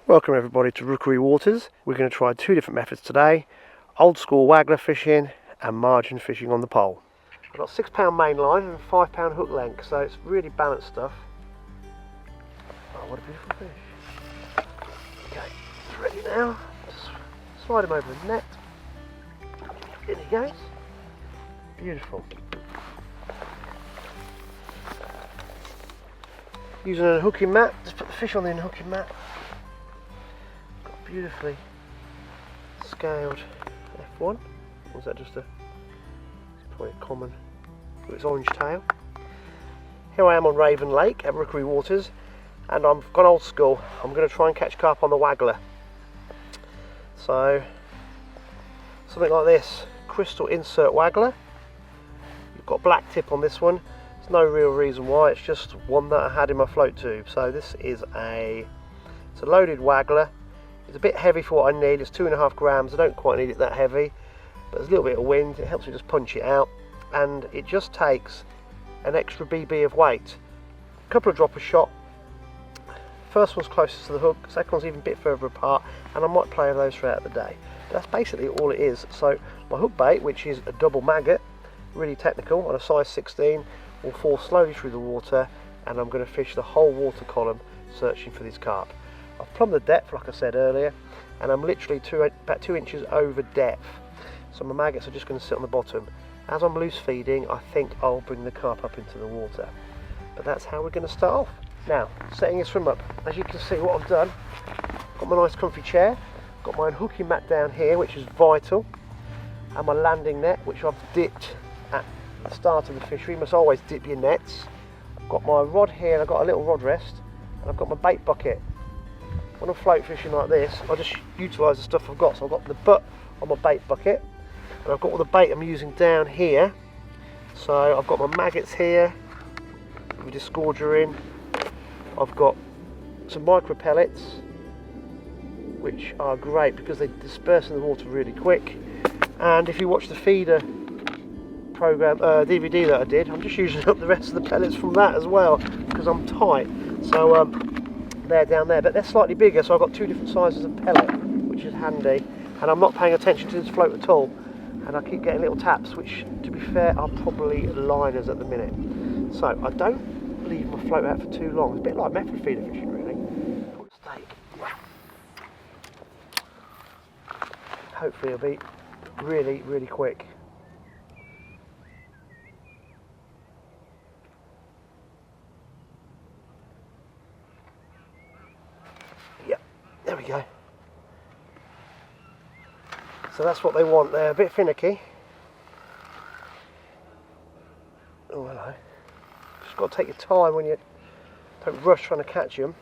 Welcome everybody to Rookery Waters. We're going to try two different methods today. Old school waggler fishing and margin fishing on the pole. I've got a £6 main line and a £5 hook length, so it's really balanced stuff. Oh, what a beautiful fish. Okay, it's ready now. Just slide him over the net. In he goes. Beautiful. Using a hooking mat, just put the fish on the hooking mat. Beautifully scaled F1. Or is that just it's probably a common with its orange tail. Here I am on Raven Lake at Rookery Waters, and I've gone old school. I'm going to try and catch carp on the waggler. So something like this, crystal insert waggler. You've got black tip on this one. There's no real reason why, it's just one that I had in my float tube. So this is it's a loaded waggler. It's a bit heavy for what I need. It's 2.5 grams. I don't quite need it that heavy, but there's a little bit of wind. It helps me just punch it out, and it just takes an extra BB of weight. A couple of dropper shot. First one's closest to the hook. Second one's even a bit further apart, and I might play those throughout the day. But that's basically all it is. So my hook bait, which is a double maggot, really technical, on a size 16, will fall slowly through the water, and I'm going to fish the whole water column searching for this carp. I've plumbed the depth, like I said earlier, and I'm literally about 2 inches over depth. So my maggots are just going to sit on the bottom. As I'm loose feeding, I think I'll bring the carp up into the water. But that's how we're going to start off. Now, setting this swim up, as you can see what I've done, got my nice comfy chair, got my hooking mat down here, which is vital, and my landing net, which I've dipped at the start of the fishery. You must always dip your nets. I've got my rod here, and I've got a little rod rest, and I've got my bait bucket. When I'm float fishing like this, I just utilise the stuff I've got. So I've got the butt on my bait bucket, and I've got all the bait I'm using down here. So I've got my maggots here with a disgorger in. I've got some micro pellets, which are great because they disperse in the water really quick. And if you watch the feeder program DVD that I did, I'm just using up the rest of the pellets from that as well because I'm tight. So they're down there, but they're slightly bigger, so I've got two different sizes of pellet, which is handy, and I'm not paying attention to this float at all, and I keep getting little taps, which to be fair are probably liners at the minute. So I don't leave my float out for too long. It's a bit like method feeder fishing really. Steak. Hopefully it'll be really quick. There we go. So that's what they want. They're a bit finicky. Oh, hello. Just got to take your time when you don't rush trying to catch them.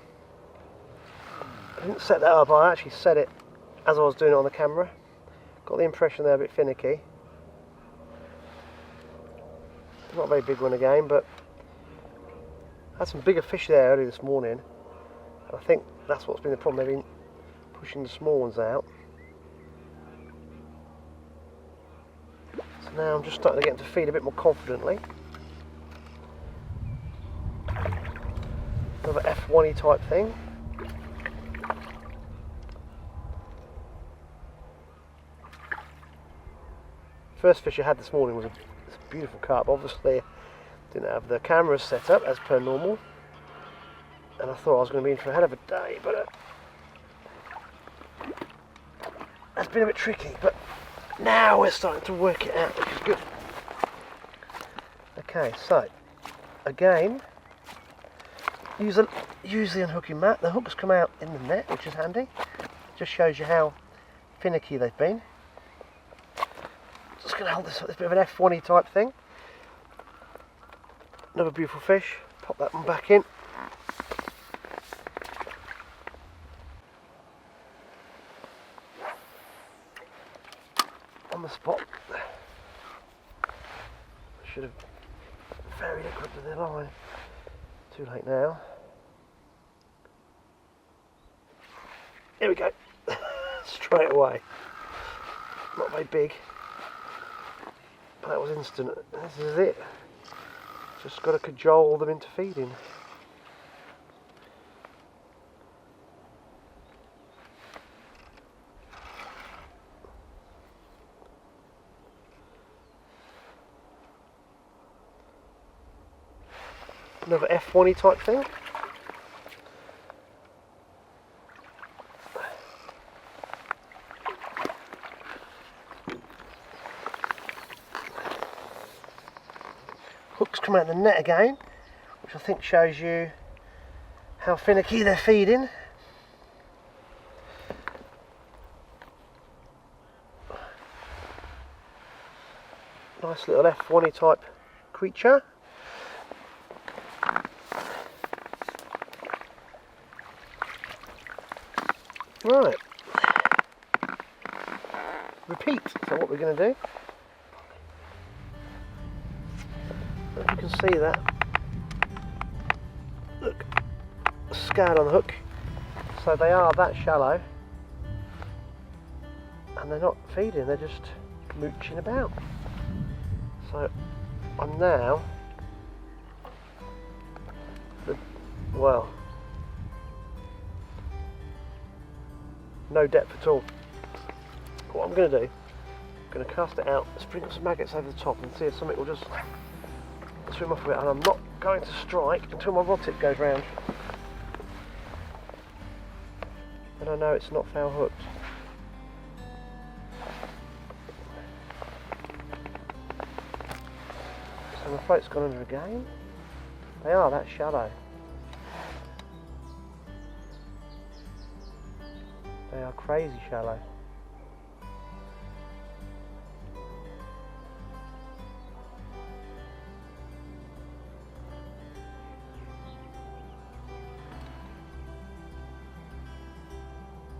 I didn't set that up. I actually set it as I was doing it on the camera. Got the impression they're a bit finicky. Not a very big one again, but I had some bigger fish there early this morning. I think that's what's been the problem. They've been pushing the small ones out. So now I'm just starting to get them to feed a bit more confidently. Another F1-y type thing. First fish I had this morning was this beautiful carp. Obviously didn't have the cameras set up as per normal, and I thought I was going to be in for a hell of a day, but that's been a bit tricky, but now we're starting to work it out, which is good. Okay, so again, use the unhooking mat. The hooks come out in the net, which is handy. Just shows you how finicky they've been. Just going to hold this up, this bit of an F1-y type thing. Another beautiful fish. Pop that one back in. On the spot. Should have ferried it quick to the line. Too late now. Here we go. Straight away. Not very big, but that was instant. This is it. Just got to cajole them into feeding. Another F1-y type thing. Hooks come out of the net again, which I think shows you how finicky they're feeding. Nice little F1-y type creature. Right. Repeat. So what we're going to do, if you can see that, look, scale on the hook. So they are that shallow, and they're not feeding, they're just mooching about. So I'm now, well, no depth at all. What I'm going to do, I'm going to cast it out, sprinkle some maggots over the top and see if something will just swim off of it, and I'm not going to strike until my rod tip goes round. And I know it's not foul hooked. So my float's gone under again. They are that shallow. They are crazy shallow.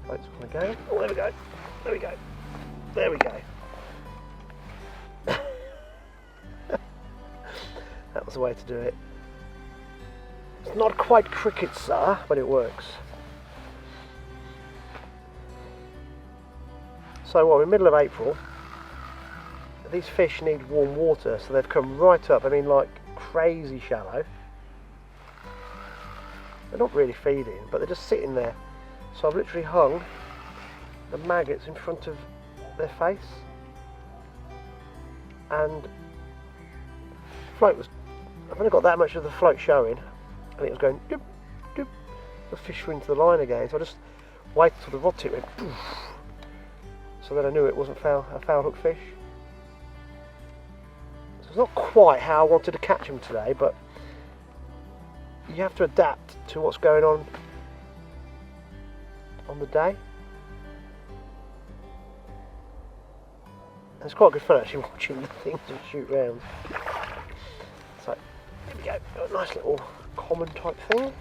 Float's gone again. Oh, there we go. There we go. There we go. That was the way to do it. It's not quite cricket, sir, but it works. So what, we're in the middle of April. These fish need warm water, so they've come right up. I mean, like crazy shallow. They're not really feeding, but they're just sitting there. So I've literally hung the maggots in front of their face, and float was, I've only got that much of the float showing, and it was going doop, doop. The fish were into the line again, so I just waited till the rod tip went poof, so that I knew it wasn't a foul hook fish. So it's not quite how I wanted to catch them today, but you have to adapt to what's going on the day. And it's quite good fun actually watching the things just shoot round. So here we go, got a nice little common type thing.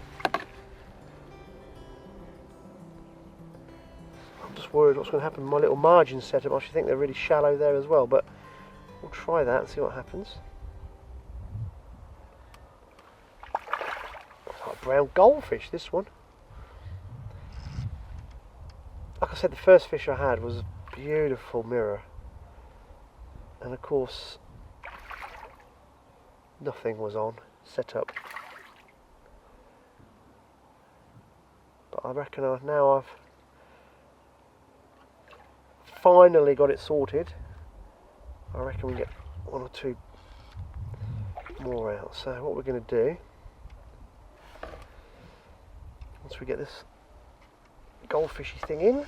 I'm just worried what's going to happen with my little margin setup. I should think they're really shallow there as well, but we'll try that and see what happens. It's like a brown goldfish, this one. Like I said, the first fish I had was a beautiful mirror, and of course nothing was on, set up. But I reckon now I've finally got it sorted. I reckon we get one or two more out. So what we're going to do, once we get this goldfishy thing in,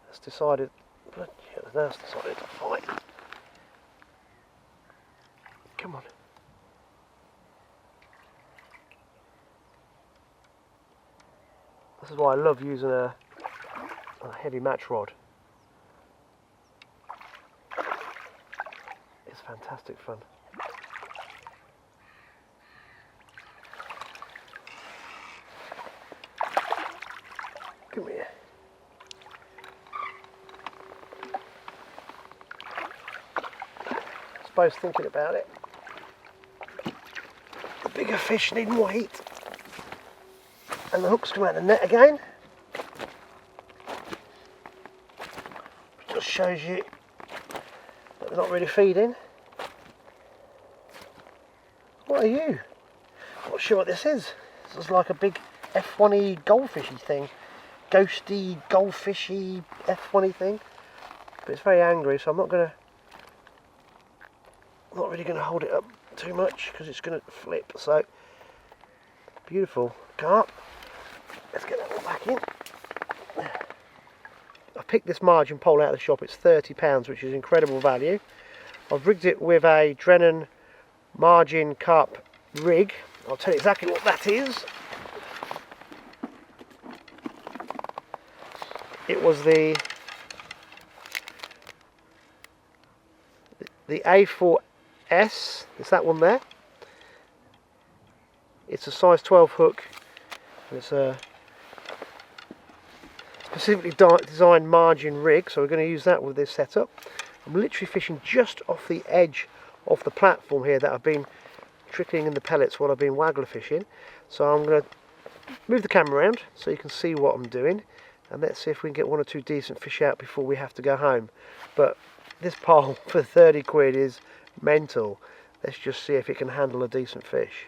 it's decided, now it's decided to fight. Come on. This is why I love using a heavy match rod. It's fantastic fun. Come here. I suppose thinking about it, the bigger fish need more heat. And the hooks come out of the net again. It just shows you that they're not really feeding. What are you? I'm not sure what this is. This is like a big F1-y goldfishy thing. Ghosty, goldfishy, F1-y thing. But it's very angry, so I'm not going to not really going to hold it up too much because it's going to flip. So beautiful carp. Let's get that one back in. I picked this margin pole out of the shop. It's £30, which is incredible value. I've rigged it with a Drennan margin carp rig. I'll tell you exactly what that is. It was the A4S. It's that one there. It's a size 12 hook. It's a specifically designed margin rig, so we're going to use that with this setup. I'm literally fishing just off the edge of the platform here that I've been trickling in the pellets while I've been waggler fishing. So I'm going to move the camera around so you can see what I'm doing, and let's see if we can get one or two decent fish out before we have to go home. But this pole for 30 quid is mental. Let's just see if it can handle a decent fish.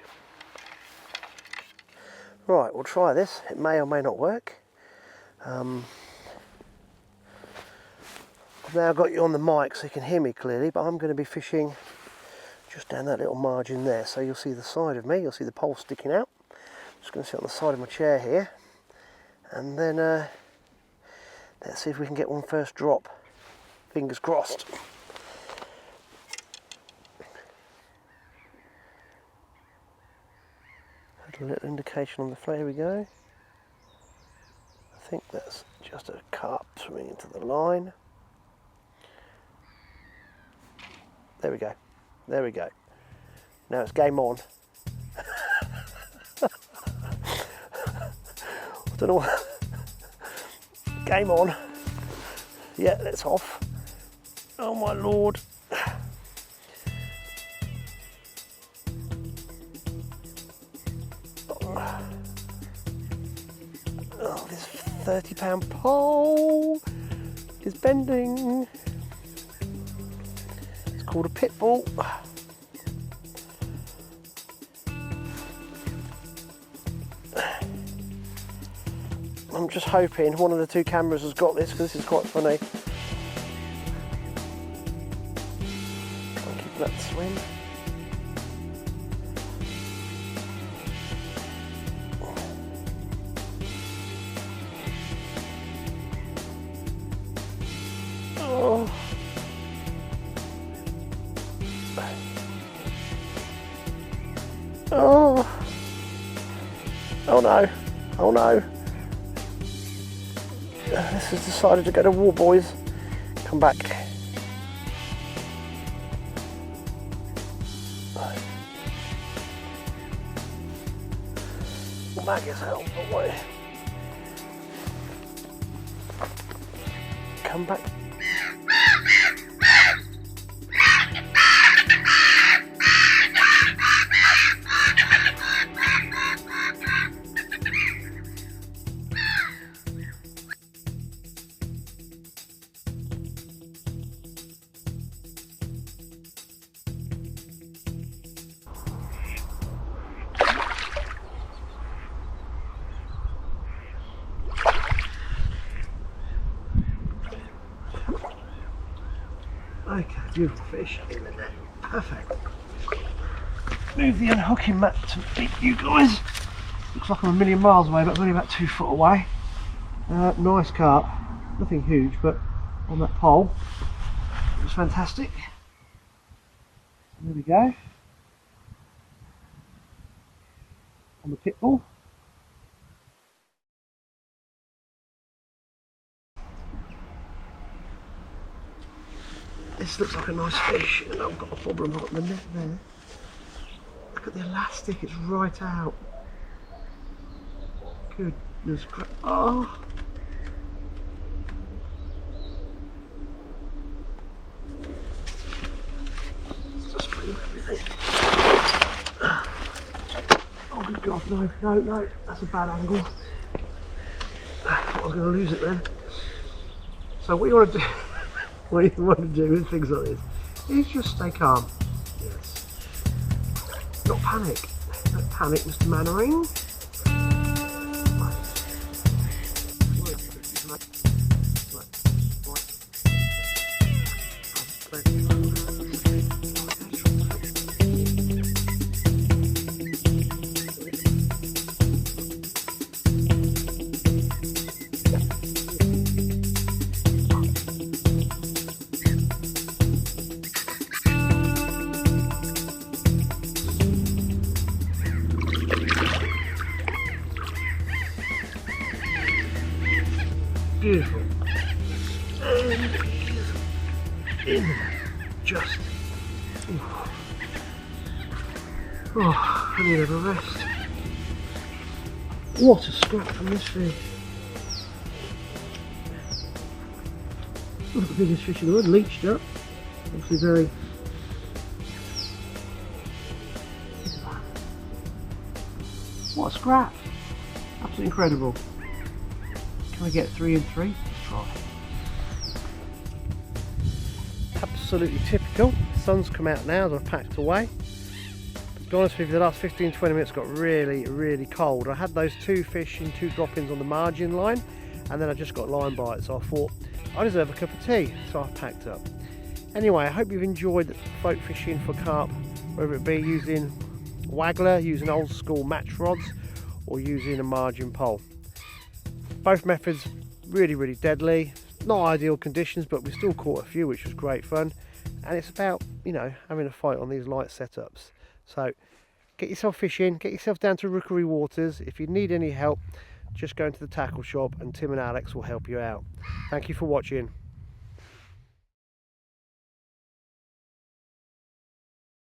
Right, we'll try this. It may or may not work. I've now got you on the mic so you can hear me clearly, but I'm going to be fishing just down that little margin there. So you'll see the side of me, you'll see the pole sticking out. I'm just going to sit on the side of my chair here, and then let's see if we can get one first drop. Fingers crossed. A little indication on the float. Here we go. I think that's just a carp swimming into the line. There we go. There we go. Now it's game on. I don't know what. Game on. Yeah, that's off. Oh my lord. Oh, this £30 pole is bending. It's called a pit bull. I'm just hoping one of the two cameras has got this, because this is quite funny. Try and keep that swim. Oh. Oh. Oh no. Oh no. This has decided to go to war, boys. Come back. Mag is out of the way. Come back. Okay, beautiful fish in the net. Perfect. Move the unhooking mat to beat you guys. Looks like I'm a million miles away, but I'm only about 2 foot away. Nice carp. Nothing huge, but on that pole, it was fantastic. There we go. On the pit bull. This looks like a nice fish, and I've got a problem. I've got the net there. Look at the elastic, it's right out. Goodness gracious. Oh! Just move everything. Oh good God, no, no, no, that's a bad angle. I thought I was going to lose it then. So what you want to do, what you want to do with things like this is just stay calm. Yes. Not panic. Don't panic, Mr. Mannering. beautiful. And he's in just. Oh, I need a rest. What a scrap from this fish. Not the biggest fish in the world, leached up. Obviously very. What a scrap. Absolutely incredible. Can I get 3 and 3? Let's try. Absolutely typical. The sun's come out now as I've packed away. To be honest with you, the last 15-20 minutes got really cold. I had those 2 fish and 2 drop-ins on the margin line, and then I just got line bites, so I thought I deserve a cup of tea, so I packed up. Anyway, I hope you've enjoyed float fishing for carp, whether it be using waggler, using old school match rods, or using a margin pole. Both methods really deadly. Not ideal conditions, but we still caught a few, which was great fun. And it's about, you know, having a fight on these light setups. So get yourself fishing, get yourself down to Rookery waters. If you need any help, just go into the tackle shop and Tim and Alex will help you out. Thank you for watching.